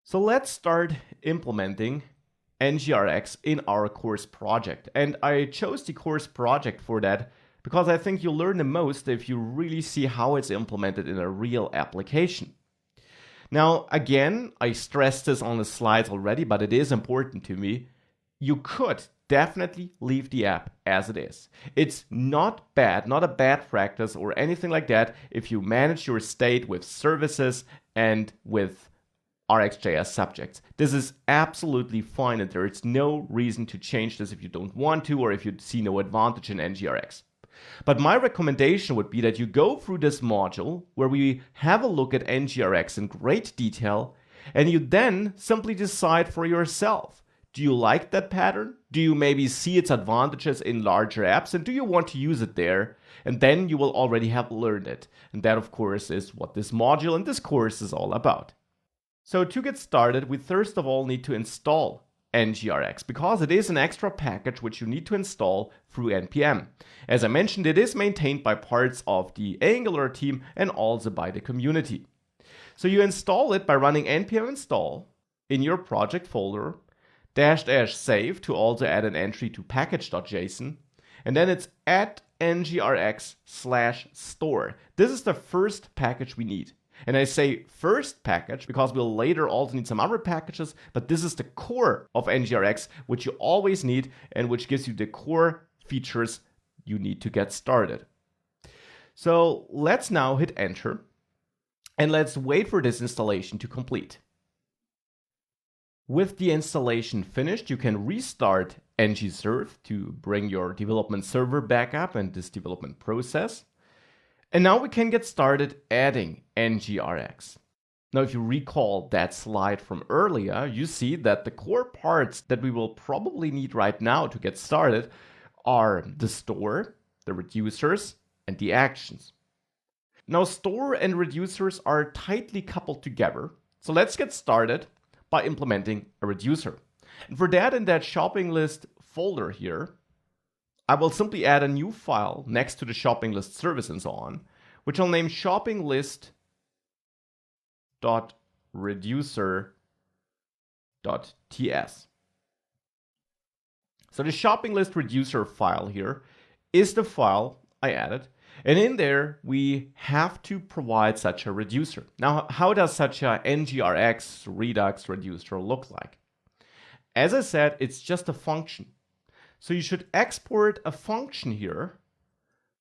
So let's start implementing NGRX in our course project. And I chose the course project for that because I think you'll learn the most if you really see how it's implemented in a real application. Now, again, I stressed this on the slides already, but it is important to me. You could definitely leave the app as it is. It's not bad, not a bad practice or anything like that if you manage your state with services and with RxJS subjects. This is absolutely fine, and there is no reason to change this if you don't want to or if you see no advantage in NGRX. But my recommendation would be that you go through this module where we have a look at NGRX in great detail, and you then simply decide for yourself. Do you like that pattern? Do you maybe see its advantages in larger apps, and do you want to use it there? And then you will already have learned it. And that, of course, is what this module and this course is all about. So to get started, we first of all need to install NGRX because it is an extra package which you need to install through NPM. As I mentioned, it is maintained by parts of the Angular team and also by the community. So you install it by running npm install in your project folder, --save to also add an entry to package.json, and then it's at ngrx/store. This is the first package we need. And I say first package because we'll later also need some other packages, but this is the core of NGRX, which you always need and which gives you the core features you need to get started. So let's now hit enter and let's wait for this installation to complete. With the installation finished, you can restart ngserve to bring your development server back up and this development process. And now we can get started adding NGRX. Now, if you recall that slide from earlier, you see that the core parts that we will probably need right now to get started are the store, the reducers, and the actions. Now, store and reducers are tightly coupled together. So let's get started by implementing a reducer. And for that, in that shopping list folder here, I will simply add a new file next to the shopping list service and so on, which I'll name shoppinglist.reducer.ts. So the shopping list reducer file here is the file I added, and in there we have to provide such a reducer. Now, how does such a NGRX Redux reducer look like? As I said, it's just a function. So you should export a function here,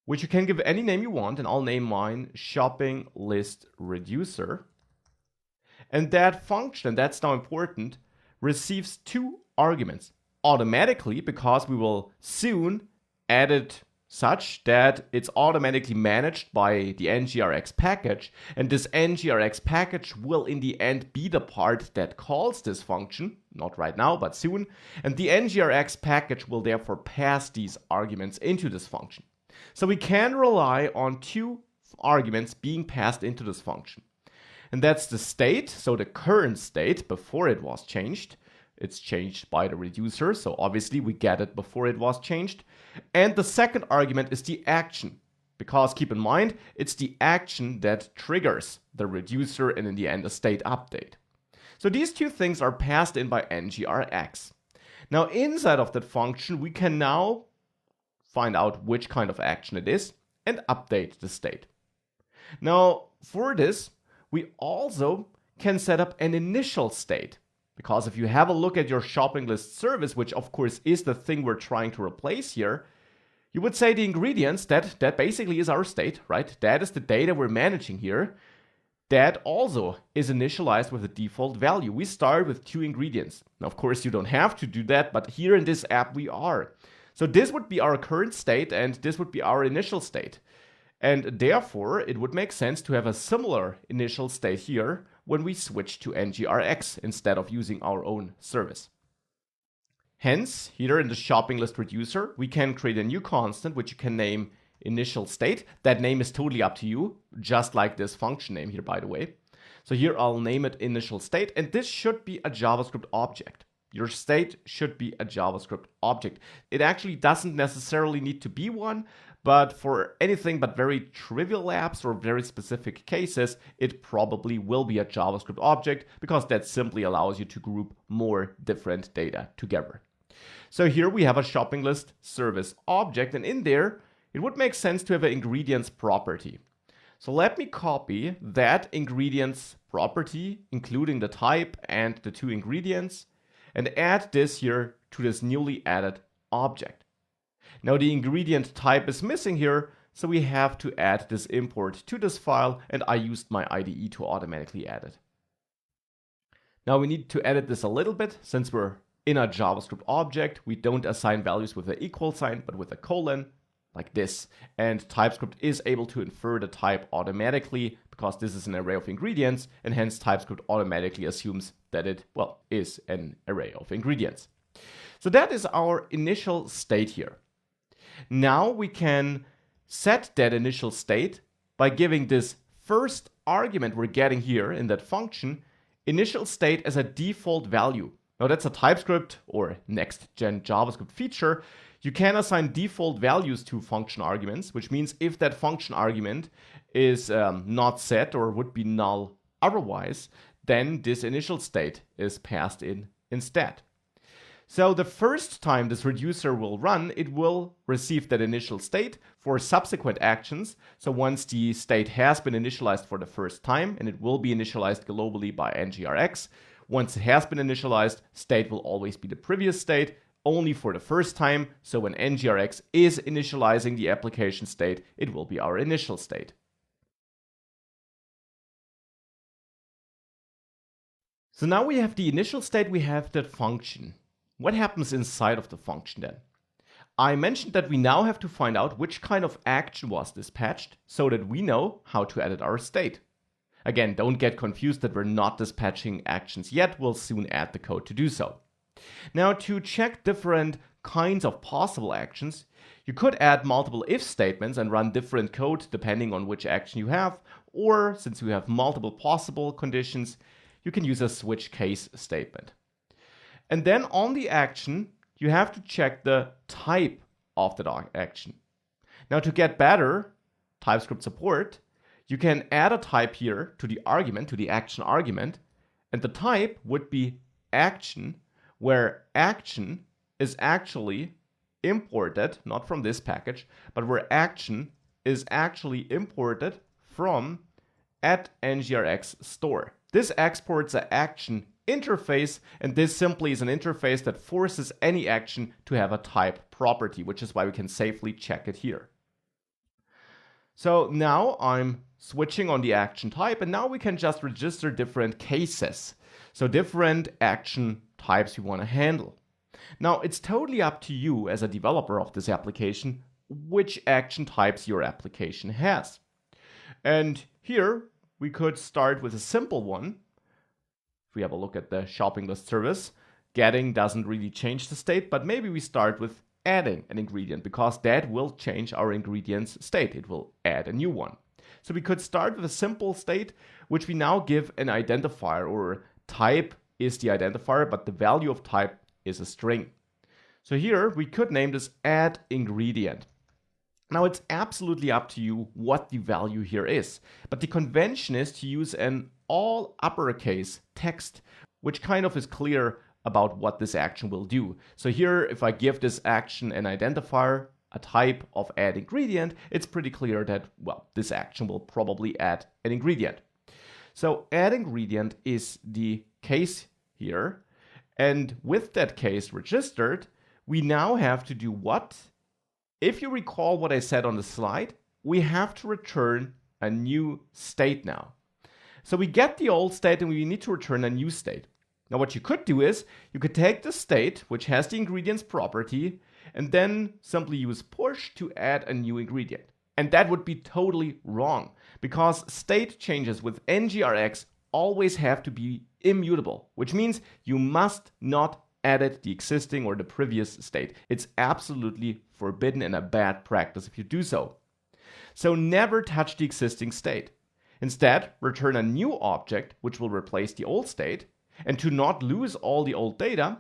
which you can give any name you want, and I'll name mine shopping list reducer. And that function, and that's now important, receives two arguments automatically because we will soon add it such that it's automatically managed by the NGRX package, and this NGRX package will in the end be the part that calls this function, not right now, but soon, and the NGRX package will therefore pass these arguments into this function. So we can rely on two arguments being passed into this function. And that's the state, so the current state before it was changed. It's changed by the reducer, so obviously we get it before it was changed. And the second argument is the action, because keep in mind, it's the action that triggers the reducer and in the end a state update. So these two things are passed in by NGRX. Now inside of that function, we can now find out which kind of action it is and update the state. Now for this, we also can set up an initial state. Because if you have a look at your shopping list service, which of course is the thing we're trying to replace here, you would say the ingredients, that basically is our state, right? That is the data we're managing here. That also is initialized with a default value. We start with two ingredients. Now, of course, you don't have to do that, but here in this app we are. So this would be our current state and this would be our initial state. And therefore, it would make sense to have a similar initial state here when we switch to NGRX instead of using our own service. Hence, here in the shopping list reducer, we can create a new constant which you can name initial state. That name is totally up to you, just like this function name here, by the way. So here I'll name it initial state, and this should be a JavaScript object. Your state should be a JavaScript object. It actually doesn't necessarily need to be one, but for anything but very trivial apps or very specific cases, it probably will be a JavaScript object because that simply allows you to group more different data together. So here we have a shopping list service object, and in there, it would make sense to have an ingredients property. So let me copy that ingredients property, including the type and the two ingredients, and add this here to this newly added object. Now the ingredient type is missing here, so we have to add this import to this file, and I used my IDE to automatically add it. Now we need to edit this a little bit. Since we're in a JavaScript object, we don't assign values with an equal sign, but with a colon, like this. And TypeScript is able to infer the type automatically because this is an array of ingredients, and hence TypeScript automatically assumes that it, well, is an array of ingredients. So that is our initial state here. Now we can set that initial state by giving this first argument we're getting here in that function initial state as a default value. Now that's a TypeScript or next-gen JavaScript feature. You can assign default values to function arguments, which means if that function argument is not set or would be null otherwise, then this initial state is passed in instead. So the first time this reducer will run, it will receive that initial state for subsequent actions. So once the state has been initialized for the first time, and it will be initialized globally by NGRX, once it has been initialized, state will always be the previous state, only for the first time. So when NGRX is initializing the application state, it will be our initial state. So now we have the initial state, we have that function. What happens inside of the function then? I mentioned that we now have to find out which kind of action was dispatched so that we know how to edit our state. Again, don't get confused that we're not dispatching actions yet. We'll soon add the code to do so. Now, to check different kinds of possible actions, you could add multiple if statements and run different code depending on which action you have, or since you have multiple possible conditions, you can use a switch case statement. And then on the action, you have to check the type of the action. Now, to get better TypeScript support, you can add a type here to the argument, to the action argument, and the type would be action, where action is actually imported, not from this package, but where action is actually imported from @ngrx store. This exports an action interface, and this simply is an interface that forces any action to have a type property, which is why we can safely check it here. So now I'm switching on the action type, and now we can just register different cases. So different action types you want to handle. Now it's totally up to you as a developer of this application which action types your application has. And here we could start with a simple one. If we have a look at the shopping list service, getting doesn't really change the state, but maybe we start with adding an ingredient because that will change our ingredient's state. It will add a new one. So we could start with a simple state, which we now give an identifier, or type is the identifier, but the value of type is a string. So here we could name this add ingredient. Now it's absolutely up to you what the value here is, but the convention is to use an all uppercase text, which kind of is clear about what this action will do. So here, if I give this action an identifier, a type of add ingredient, it's pretty clear that, well, this action will probably add an ingredient. So add ingredient is the case here. And with that case registered, we now have to do what? If you recall what I said on the slide, we have to return a new state now. So we get the old state and we need to return a new state. Now what you could do is, you could take the state, which has the ingredients property, and then simply use push to add a new ingredient. And that would be totally wrong, because state changes with NGRX always have to be immutable, which means you must not edit the existing or the previous state. It's absolutely forbidden and a bad practice if you do so. So never touch the existing state. Instead, return a new object which will replace the old state, and to not lose all the old data,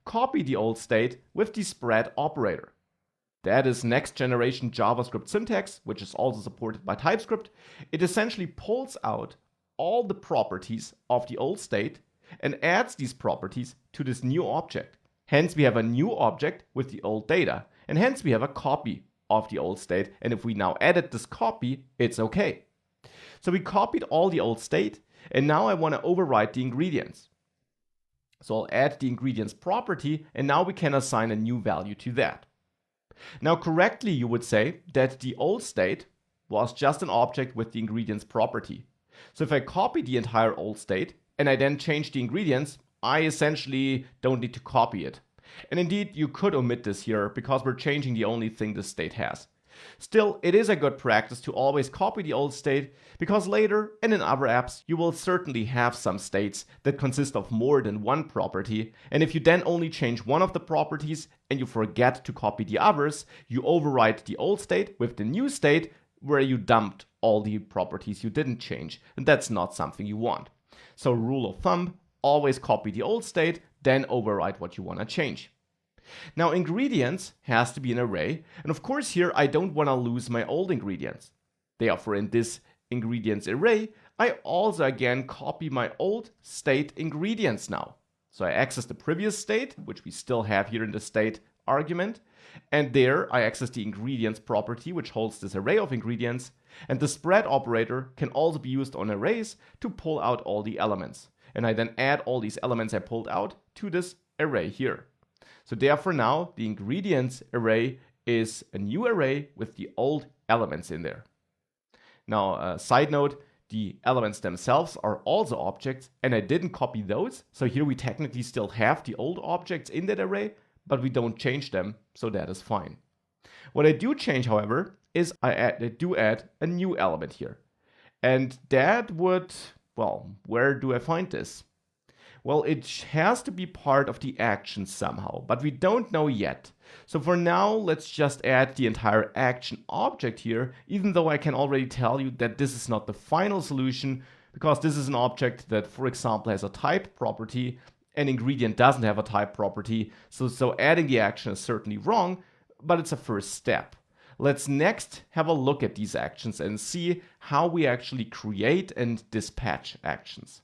copy the old state with the spread operator. That is next generation JavaScript syntax, which is also supported by TypeScript. It essentially pulls out all the properties of the old state and adds these properties to this new object. Hence, we have a new object with the old data, and hence we have a copy of the old state. And if we now edit this copy, it's okay. So we copied all the old state, and now I want to override the ingredients. So I'll add the ingredients property, and now we can assign a new value to that. Now, correctly, you would say that the old state was just an object with the ingredients property. So if I copy the entire old state and I then change the ingredients, I essentially don't need to copy it. And indeed, you could omit this here because we're changing the only thing this state has. Still, it is a good practice to always copy the old state because later and in other apps you will certainly have some states that consist of more than one property, and if you then only change one of the properties and you forget to copy the others, you overwrite the old state with the new state where you dumped all the properties you didn't change, and that's not something you want. So rule of thumb, always copy the old state, then overwrite what you want to change. Now, ingredients has to be an array, and of course here I don't want to lose my old ingredients. Therefore, in this ingredients array, I also again copy my old state ingredients now. So I access the previous state, which we still have here in the state argument, and there I access the ingredients property, which holds this array of ingredients, and the spread operator can also be used on arrays to pull out all the elements. And I then add all these elements I pulled out to this array here. So therefore now the ingredients array is a new array with the old elements in there. Now, side note, the elements themselves are also objects, and I didn't copy those. So here we technically still have the old objects in that array, but we don't change them, so that is fine. What I do change, however, is I do add a new element here. And that would, well, where do I find this? Well, it has to be part of the action somehow, but we don't know yet. So for now, let's just add the entire action object here, even though I can already tell you that this is not the final solution, because this is an object that, for example, has a type property. An ingredient doesn't have a type property, so adding the action is certainly wrong, but it's a first step. Let's next have a look at these actions and see how we actually create and dispatch actions.